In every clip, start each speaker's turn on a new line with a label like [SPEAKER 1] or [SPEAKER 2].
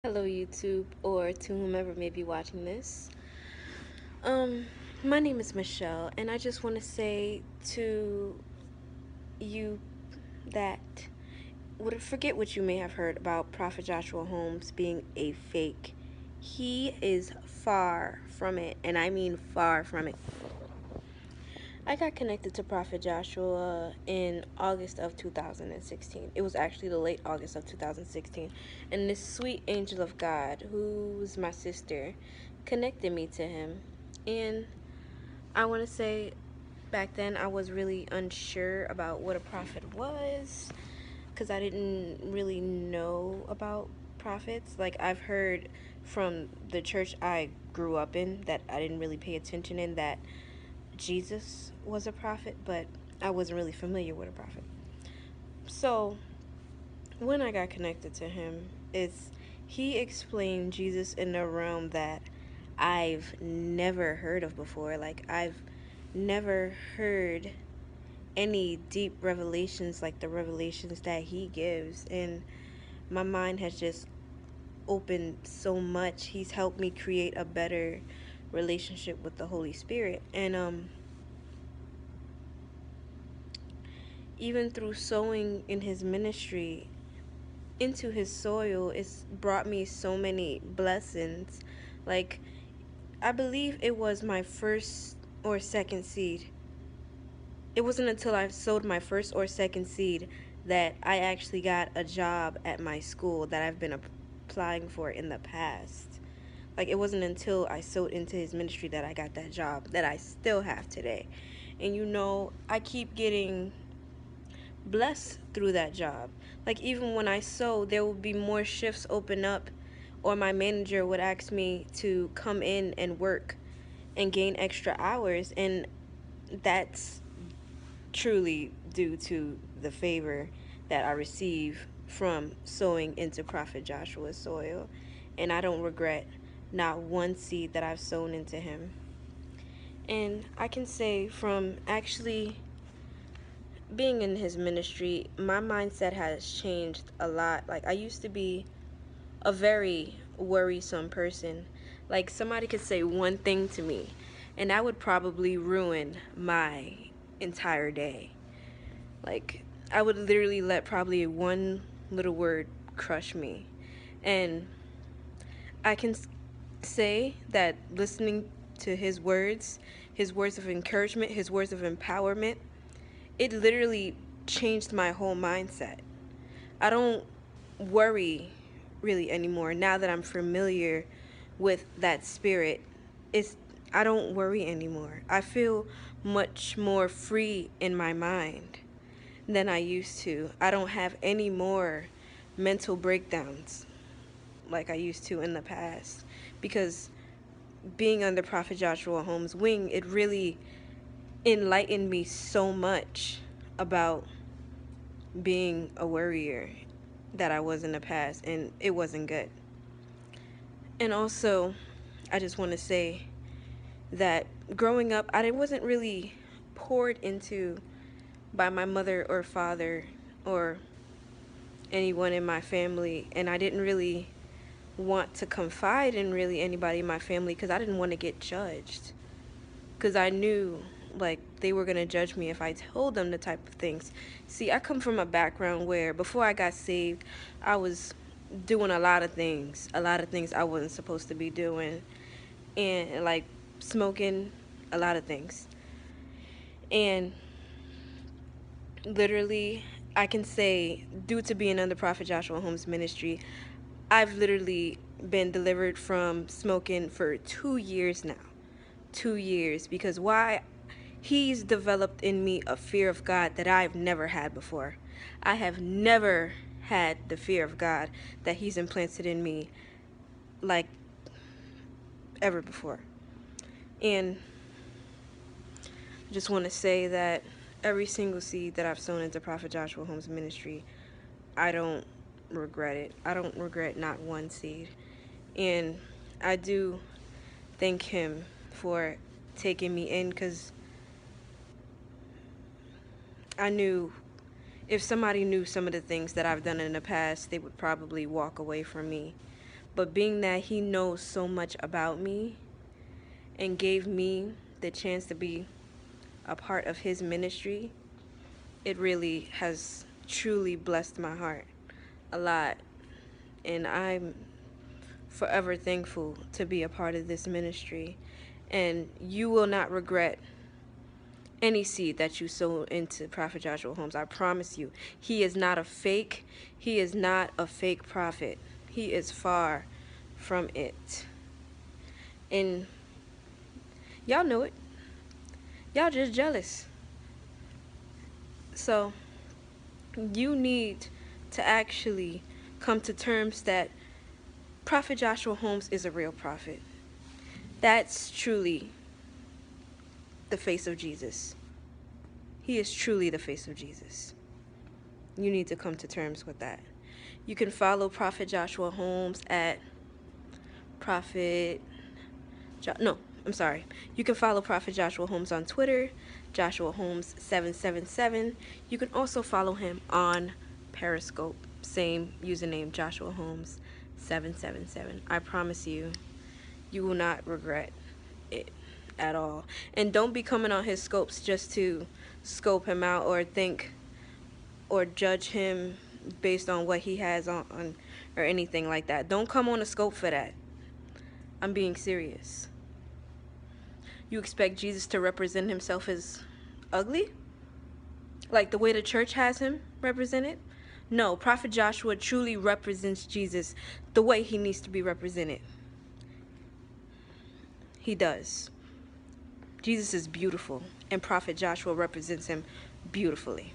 [SPEAKER 1] Hello, YouTube, or to whomever may be watching this. Um, my name is Michelle, and I just want to say to you that forget what you may have heard about Prophet Joshua Holmes being a fake. He is far from it, and I mean far from it. I got connected to Prophet Joshua in August of 2016. It was actually the late August of 2016. And this sweet angel of God, who's my sister, connected me to him. And I want to say back then I was really unsure about what a prophet was because I didn't really know about prophets. Like, I've heard from the church I grew up in that I didn't really pay attention in that Jesus was a prophet, but I wasn't really familiar with a prophet. So when I got connected to him, he explained Jesus in a realm that I've never heard of before. Like, I've never heard any deep revelations like the revelations that he gives, and my mind has just opened so much. He's helped me create a better relationship with the Holy Spirit, and even through sowing in his ministry into his soil, it's brought me so many blessings. Like, I believe it was my first or second seed. It wasn't until I sowed my first or second seed that I actually got a job at my school that I've been applying for in the past. Like, it wasn't until I sowed into his ministry that I got that job that I still have today. And I keep getting blessed through that job. Like, even when I sew, there will be more shifts open up, or my manager would ask me to come in and work and gain extra hours, and that's truly due to the favor that I receive from sowing into Prophet Joshua's soil. And I don't regret not one seed that I've sown into him. And I can say from actually being in his ministry, my mindset has changed a lot. Like, I used to be a very worrisome person. Like, somebody could say one thing to me, and that would probably ruin my entire day. Like, I would literally let probably one little word crush me. And I can say that listening to his words of encouragement, his words of empowerment, it literally changed my whole mindset. I don't worry really anymore now that I'm familiar with that spirit. It's I don't worry anymore. I feel much more free in my mind than I used to. I don't have any more mental breakdowns like I used to in the past because being under Prophet Joshua Holmes' wing, it really enlightened me so much about being a worrier that I was in the past, and it wasn't good. And also, I just want to say that growing up, I wasn't really poured into by my mother or father or anyone in my family, and I didn't really want to confide in really anybody in my family because I didn't want to get judged. Because I knew, like, they were going to judge me if I told them the type of things. See, I come from a background where before I got saved, I was doing a lot of things I wasn't supposed to be doing, and like smoking, a lot of things. And literally, I can say, due to being under Prophet Joshua Holmes' ministry, I've literally been delivered from smoking for 2 years now. 2 years. Because why? He's developed in me a fear of God that I've never had before. I have never had the fear of God that he's implanted in me like ever before. And I just want to say that every single seed that I've sown into Prophet Joshua Holmes' ministry, I don't regret it. I don't regret not one seed. And I do thank him for taking me in because I knew if somebody knew some of the things that I've done in the past, they would probably walk away from me. But being that he knows so much about me and gave me the chance to be a part of his ministry, it really has truly blessed my heart a lot. And I'm forever thankful to be a part of this ministry. And you will not regret any seed that you sow into Prophet Joshua Holmes. I promise you. He is not a fake. He is not a fake prophet. He is far from it. And y'all know it. Y'all just jealous. So you need to actually come to terms that Prophet Joshua Holmes is a real prophet. That's truly the face of Jesus. He is truly the face of Jesus. You need to come to terms with that. You can follow Prophet Joshua Holmes at Prophet... You can follow Prophet Joshua Holmes on Twitter, Joshua Holmes 777. You can also follow him on Periscope, same username, Joshua Holmes 777. I promise you, you will not regret it at all. And don't be coming on his scopes just to scope him out or think or judge him based on what he has on or anything like that. Don't come on a scope for that. I'm being serious. You expect Jesus to represent himself as ugly? Like the way the church has him represented? No, Prophet Joshua truly represents Jesus the way he needs to be represented. He does. Jesus is beautiful, and Prophet Joshua represents him beautifully.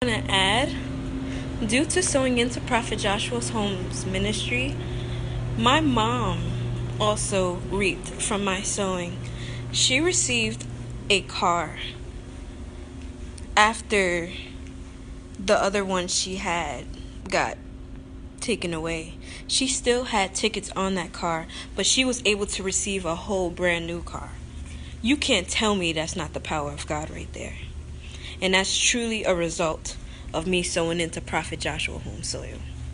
[SPEAKER 1] I'm going to add, due to sowing into Prophet Joshua Holmes' ministry, my mom also reaped from my sowing. She received a car after the other one she had got taken away. She still had tickets on that car, but she was able to receive a whole brand new car. You can't tell me that's not the power of God right there. And that's truly a result of me sowing into Prophet Joshua Holmes' soil.